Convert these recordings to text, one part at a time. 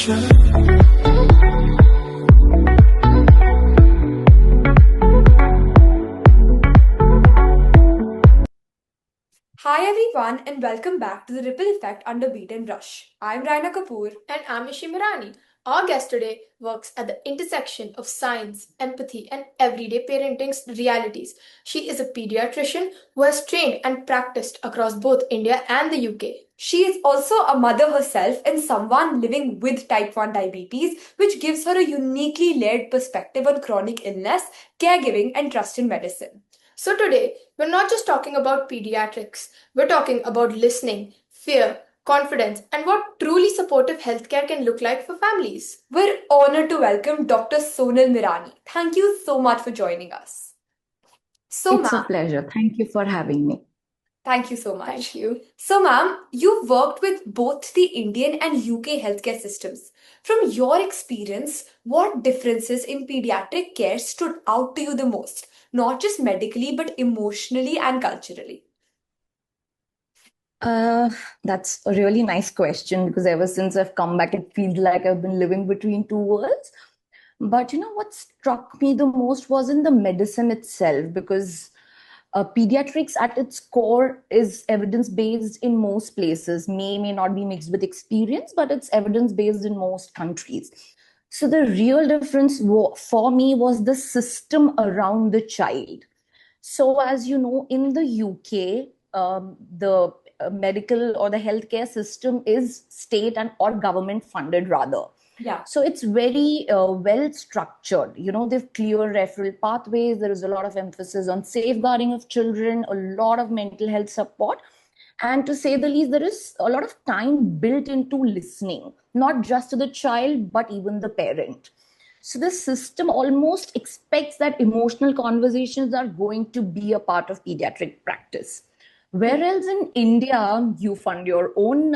Hi everyone and welcome back to the Ripple Effect under Beat&Brush. I'm Raina Kapoor. And I'm Mirani. Our guest today works at the intersection of science, empathy, and everyday parenting's realities. She is a pediatrician who has trained and practiced across both India and the UK. She is also a mother herself and someone living with type 1 diabetes, which gives her a uniquely layered perspective on chronic illness, caregiving, and trust in medicine. So today, we're not just talking about pediatrics, we're talking about listening, fear, confidence, and what truly supportive healthcare can look like for families. We're honored to welcome Dr. Sonal Mirani. Thank you so much for joining us. It's a pleasure. Thank you for having me. Thank you so much. Thank you. So, ma'am, you've worked with both the Indian and UK healthcare systems. From your experience, what differences in pediatric care stood out to you the most? Not just medically, but emotionally and culturally. That's a really nice question because ever since I've come back, it feels like I've been living between two worlds. But what struck me the most was in the medicine itself, because pediatrics at its core is evidence-based in most places, may not be mixed with experience, but it's evidence-based in most countries. So the real difference for me was the system around the child. So as you know, in the UK, the medical or the healthcare system is state and or government funded rather. Yeah. So it's very well structured. They've clear referral pathways. There is a lot of emphasis on safeguarding of children, a lot of mental health support. And to say the least, there is a lot of time built into listening, not just to the child, but even the parent. So the system almost expects that emotional conversations are going to be a part of pediatric practice. Whereas in India, you fund your own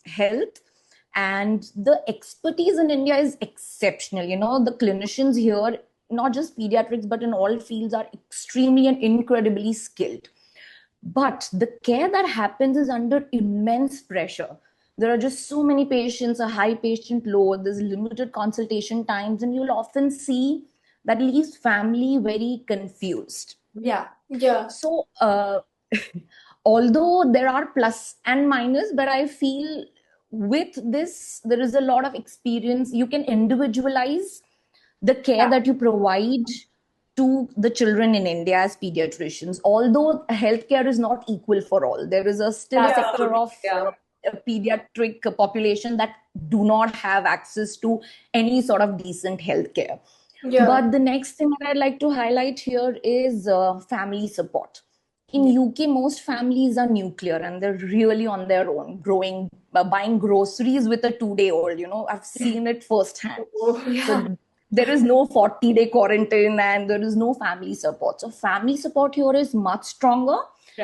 health, and the expertise in India is exceptional. The clinicians here, not just pediatrics, but in all fields, are extremely and incredibly skilled. But the care that happens is under immense pressure. There are just so many patients, a high patient load, there's limited consultation times, and you'll often see that leaves family very confused. Yeah. So, although there are plus and minus, but I feel with this, there is a lot of experience. You can individualize the care that you provide to the children in India as pediatricians. Although healthcare is not equal for all, there is still a sector of a pediatric population that do not have access to any sort of decent healthcare. But the next thing that I'd like to highlight here is family support. In UK, most families are nuclear and they're really on their own, growing, buying groceries with a 2-day-old. I've seen it firsthand. So there is no 40-day quarantine and there is no family support. So family support here is much stronger.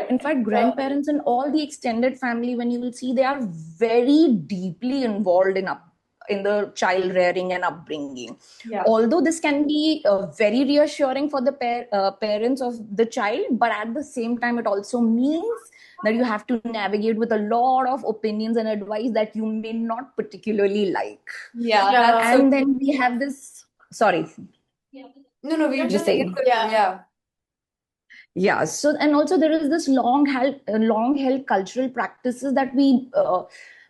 In fact, grandparents and all the extended family, when you will see, they are very deeply involved in the child rearing and upbringing. Although this can be very reassuring for the parents of the child, but at the same time, it also means that you have to navigate with a lot of opinions and advice that you may not particularly like. And then we have this, sorry. No, we just say it. Yeah. So, and also there is this long held cultural practices that we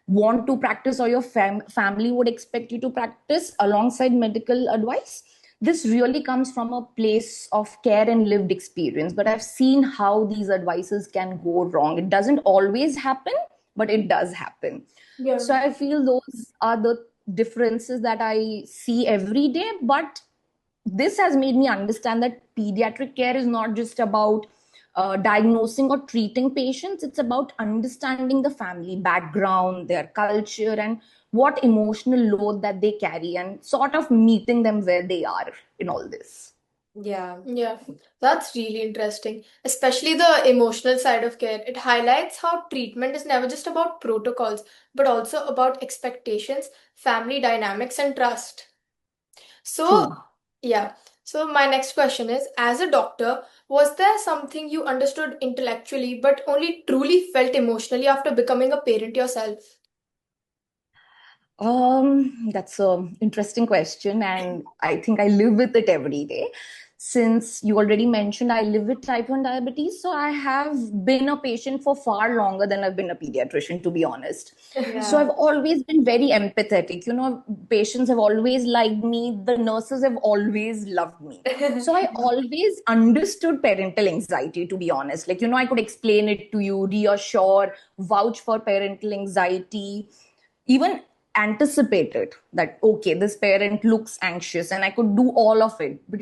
want to practice, or your family would expect you to practice alongside medical advice. This really comes from a place of care and lived experience, but I've seen how these advices can go wrong. It doesn't always happen, but it does happen. So I feel those are the differences that I see every day. But this has made me understand that pediatric care is not just about diagnosing or treating patients. It's about understanding the family background, their culture, and what emotional load that they carry, and sort of meeting them where they are in all this. Yeah, that's really interesting, especially the emotional side of care. It highlights how treatment is never just about protocols, but also about expectations, family dynamics, and trust. So, so my next question is, as a doctor, was there something you understood intellectually but only truly felt emotionally after becoming a parent yourself? That's an interesting question, and I think I live with it every day. Since you already mentioned, I live with type 1 diabetes, so I have been a patient for far longer than I've been a pediatrician, to be honest. So I've always been very empathetic. Patients have always liked me, the nurses have always loved me. So I always understood parental anxiety, to be honest. I could explain it to you, reassure, vouch for parental anxiety, even anticipated that okay, this parent looks anxious, and I could do all of it. But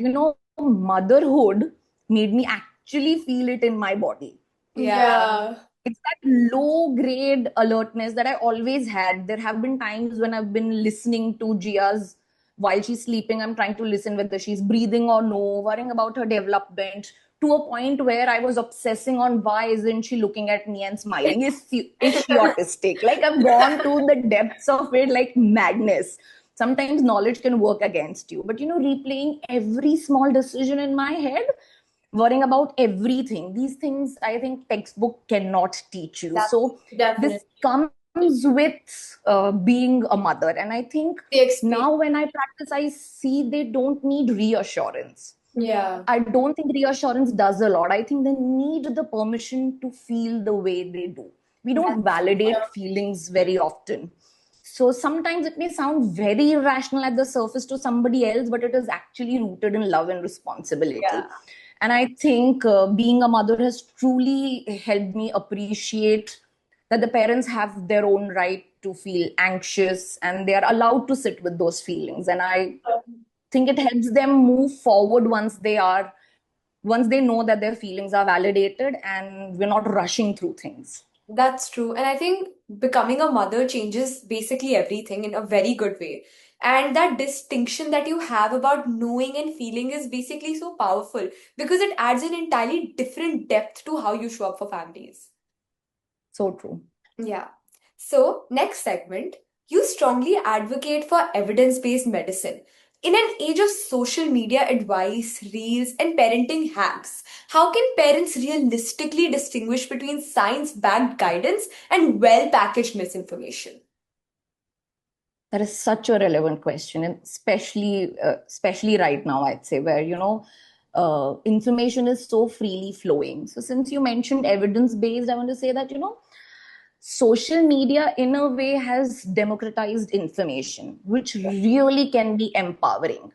motherhood made me actually feel it in my body. Yeah. It's that low grade alertness that I always had. There have been times when I've been listening to Gia's while she's sleeping. I'm trying to listen whether she's breathing or no, worrying about her development, to a point where I was obsessing on why isn't she looking at me and smiling? Is she autistic? Like, I've gone to the depths of it like madness. Sometimes knowledge can work against you, but replaying every small decision in my head, worrying about everything. These things I think textbook cannot teach you. So Definitely. this comes with being a mother. And I think The experience. now when I practice, I see they don't need reassurance. Yeah. I don't think reassurance does a lot. I think they need the permission to feel the way they do. We don't validate feelings very often. So sometimes it may sound very irrational at the surface to somebody else, but it is actually rooted in love and responsibility. Yeah. And I think being a mother has truly helped me appreciate that the parents have their own right to feel anxious, and they are allowed to sit with those feelings. And I think it helps them move forward once they know that their feelings are validated and we're not rushing through things. That's true. And I think becoming a mother changes basically everything in a very good way. And that distinction that you have about knowing and feeling is basically so powerful because it adds an entirely different depth to how you show up for families. So true. Yeah. So, next segment, you strongly advocate for evidence-based medicine. In an age of social media advice, reels, and parenting hacks, how can parents realistically distinguish between science-backed guidance and well-packaged misinformation? That is such a relevant question, and especially right now, I'd say, where information is so freely flowing. So, since you mentioned evidence based, I want to say that social media, in a way, has democratized information, which really can be empowering.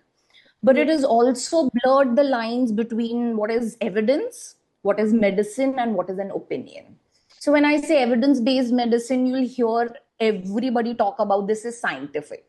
But it has also blurred the lines between what is evidence, what is medicine, and what is an opinion. So when I say evidence-based medicine, you'll hear everybody talk about this is scientific.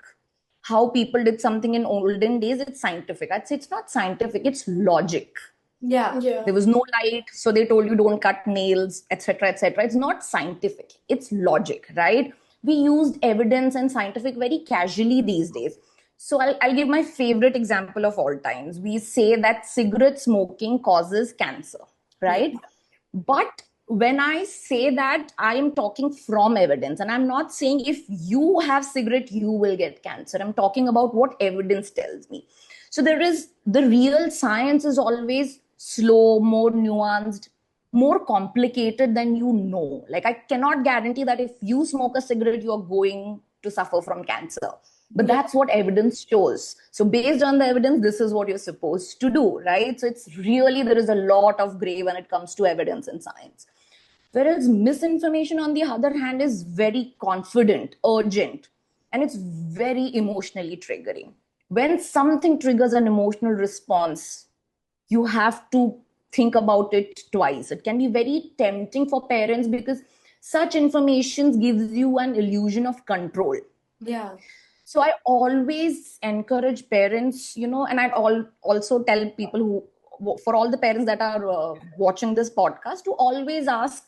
How people did something in olden days, it's scientific. I'd say it's not scientific, it's logic. Yeah. There was no light, so they told you don't cut nails, etc., etc. It's not scientific, it's logic, right? We used evidence and scientific very casually these days. So I'll give my favorite example of all times. We say that cigarette smoking causes cancer, right? But when I say that, I am talking from evidence, and I'm not saying if you have cigarette, you will get cancer. I'm talking about what evidence tells me. So there is the real science is always slow, more nuanced, more complicated than you know. Like, I cannot guarantee that if you smoke a cigarette, you're going to suffer from cancer. But that's what evidence shows. So based on the evidence, this is what you're supposed to do, right? So it's really, there is a lot of gray when it comes to evidence in science. Whereas misinformation, on the other hand, is very confident, urgent, and it's very emotionally triggering. When something triggers an emotional response, you have to think about it twice. It can be very tempting for parents because such information gives you an illusion of control. Yeah. So I always encourage parents, and also tell people for all the parents that are watching this podcast, to always ask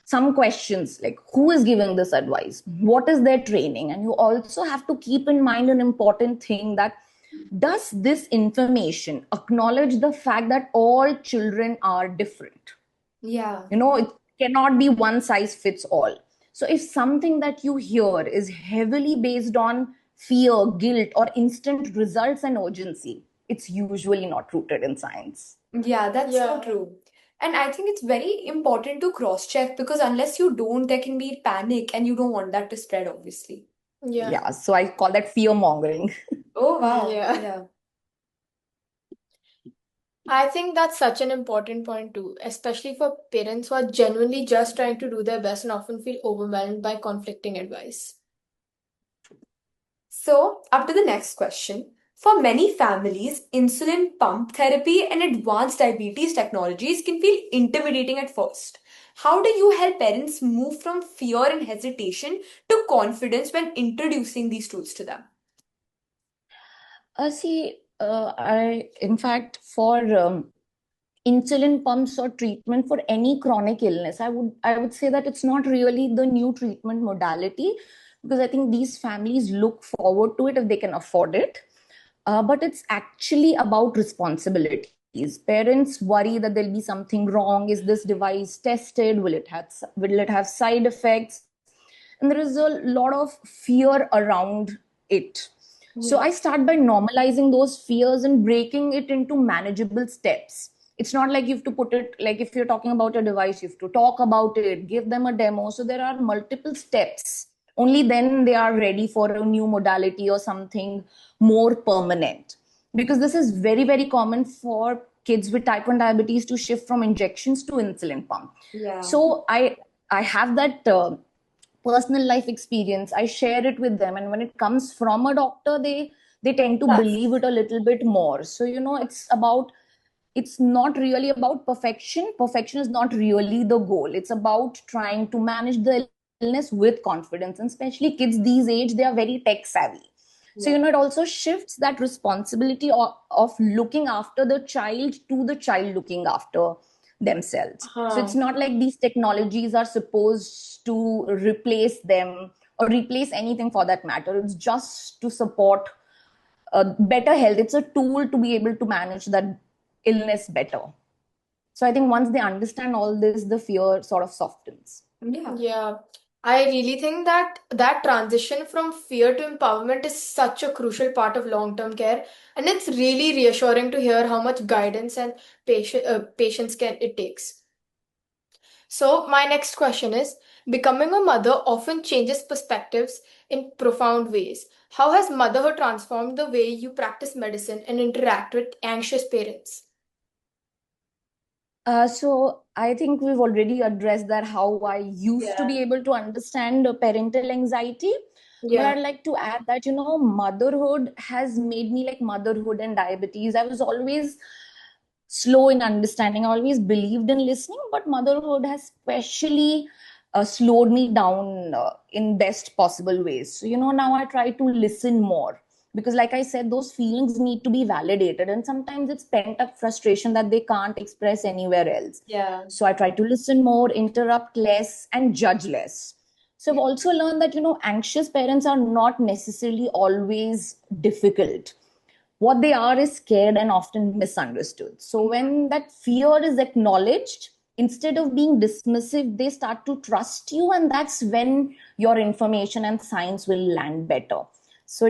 some questions like, who is giving this advice? What is their training? And you also have to keep in mind an important thing, that does this information acknowledge the fact that all children are different? Yeah. It cannot be one size fits all. So if something that you hear is heavily based on fear, guilt, or instant results and urgency, it's usually not rooted in science. Yeah, that's so true. And I think it's very important to cross-check because unless you don't, there can be panic and you don't want that to spread, obviously. Yeah. So I call that fear mongering. Oh, wow. Yeah. I think that's such an important point too, especially for parents who are genuinely just trying to do their best and often feel overwhelmed by conflicting advice. So, up to the next question. For many families, insulin pump therapy and advanced diabetes technologies can feel intimidating at first. How do you help parents move from fear and hesitation to confidence when introducing these tools to them? In fact, for insulin pumps or treatment for any chronic illness, I would say that it's not really the new treatment modality, because I think these families look forward to it if they can afford it. But it's actually about responsibilities. Parents worry that there'll be something wrong. Is this device tested? Will it have side effects? And there is a lot of fear around it. So I start by normalizing those fears and breaking it into manageable steps. It's not like you have to put it, like if you're talking about a device, you have to talk about it, give them a demo. So there are multiple steps. Only then they are ready for a new modality or something more permanent. Because this is very, very common for kids with type 1 diabetes to shift from injections to insulin pump. Yeah. So I have that personal life experience. I share it with them, and when it comes from a doctor, they tend to believe it a little bit more. So it's not really about perfection is not really the goal. It's about trying to manage the illness with confidence, and especially kids these age, they are very tech savvy. So it also shifts that responsibility of looking after the child to the child looking after themselves. So it's not like these technologies are supposed to replace them or replace anything for that matter. It's just to support better health. It's a tool to be able to manage that illness better. So I think once they understand all this, the fear sort of softens. Yeah. I really think that transition from fear to empowerment is such a crucial part of long-term care, and it's really reassuring to hear how much guidance and patience it takes. So, my next question is, becoming a mother often changes perspectives in profound ways. How has motherhood transformed the way you practice medicine and interact with anxious parents? So I think we've already addressed that, how I used to be able to understand parental anxiety. But Yeah. I'd like to add that, motherhood has made me like motherhood and diabetes. I was always slow in understanding. I always believed in listening, but motherhood has specially slowed me down in best possible ways. So, now I try to listen more, because like I said, those feelings need to be validated, and sometimes it's pent up frustration that they can't express anywhere else. So I try to listen more, interrupt less, and judge less. So I've also learned that, anxious parents are not necessarily always difficult. What they are is scared and often misunderstood. So when that fear is acknowledged, instead of being dismissive, they start to trust you, and that's when your information and science will land better. So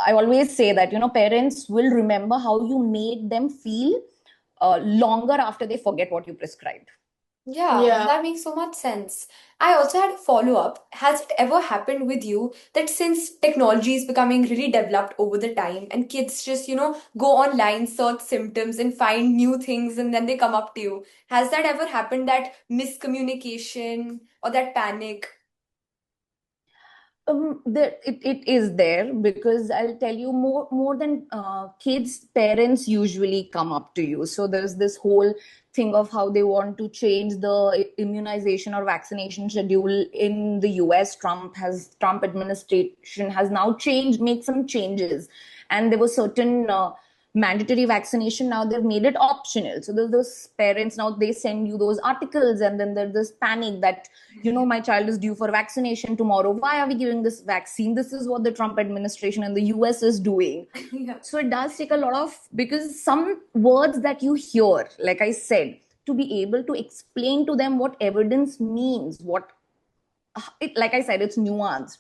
I always say that, parents will remember how you made them feel longer after they forget what you prescribed. Yeah, that makes so much sense. I also had a follow-up. Has it ever happened with you that since technology is becoming really developed over the time and kids just, go online, search symptoms and find new things and then they come up to you? Has that ever happened, that miscommunication or that panic? It is there, because I'll tell you, more than kids, parents usually come up to you. So there's this whole thing of how they want to change the immunization or vaccination schedule in the US. Trump administration has now made some changes, and there were certain mandatory vaccination. Now they've made it optional. So there's those parents, now they send you those articles, and then there's this panic that, my child is due for vaccination tomorrow. Why are we giving this vaccine? This is what the Trump administration in the US is doing. So it does take a lot of, because some words that you hear, like I said, to be able to explain to them what evidence means, like I said, it's nuanced.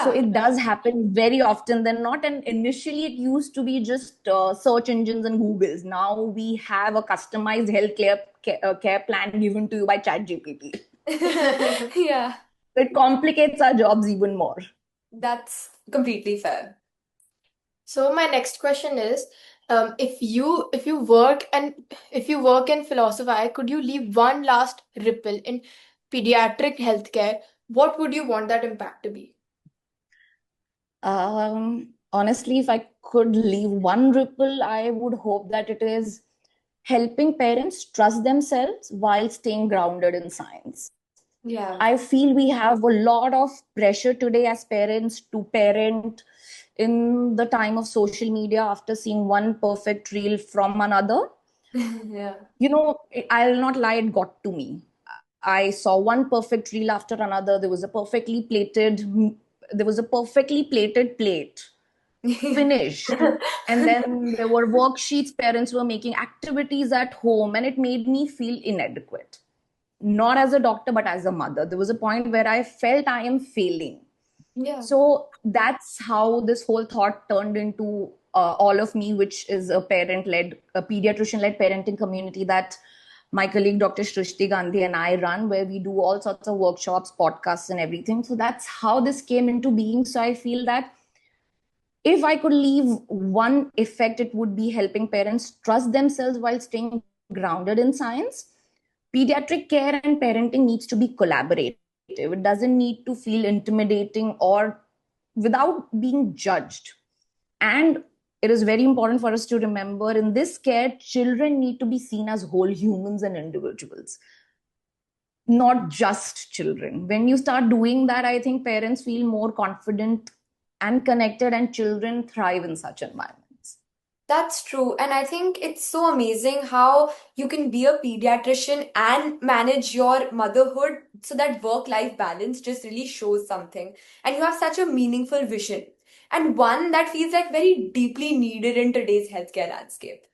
So it does happen very often than not. And initially, it used to be just search engines and Googles. Now we have a customized care plan given to you by ChatGPT. Yeah. So it complicates our jobs even more. That's completely fair. So my next question is, if you work and philosophy, could you leave one last ripple in pediatric healthcare? What would you want that impact to be? Honestly, if I could leave one ripple, I would hope that it is helping parents trust themselves while staying grounded in science. Yeah. I feel we have a lot of pressure today as parents to parent in the time of social media after seeing one perfect reel from another. Yeah. I'll not lie, it got to me. I saw one perfect reel after another. There was a perfectly plated plate finished. And then there were worksheets, parents were making activities at home, and it made me feel inadequate. Not as a doctor, but as a mother. There was a point where I felt I am failing. Yeah. So that's how this whole thought turned into all of me, which is a pediatrician led parenting community that my colleague Dr. Shrishti Gandhi and I run, where we do all sorts of workshops, podcasts, and everything. So that's how this came into being. So I feel that if I could leave one effect, it would be helping parents trust themselves while staying grounded in science. Pediatric care and parenting needs to be collaborative. It doesn't need to feel intimidating or without being judged. And it is very important for us to remember in this care, children need to be seen as whole humans and individuals, not just children. When you start doing that, I think parents feel more confident and connected, and children thrive in such environments. That's true. And I think it's so amazing how you can be a pediatrician and manage your motherhood so that work-life balance just really shows something. And you have such a meaningful vision and one that feels like very deeply needed in today's healthcare landscape.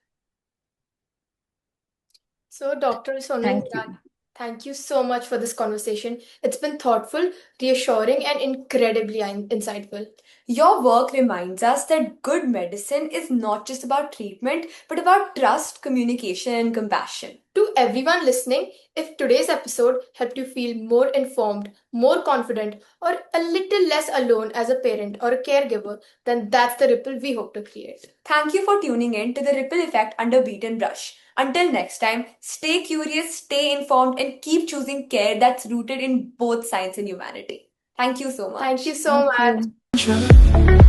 So, Dr. Sonal Thank Mirani, you. thank you so much for this conversation. It's been thoughtful, reassuring, and incredibly insightful. Your work reminds us that good medicine is not just about treatment, but about trust, communication, and compassion. To everyone listening, if today's episode helped you feel more informed, more confident, or a little less alone as a parent or a caregiver, then that's the ripple we hope to create. Thank you for tuning in to the Ripple Effect under Beat and Brush. Until next time, stay curious, stay informed, and keep choosing care that's rooted in both science and humanity. Thank you so much. Thank you so Thank much. you.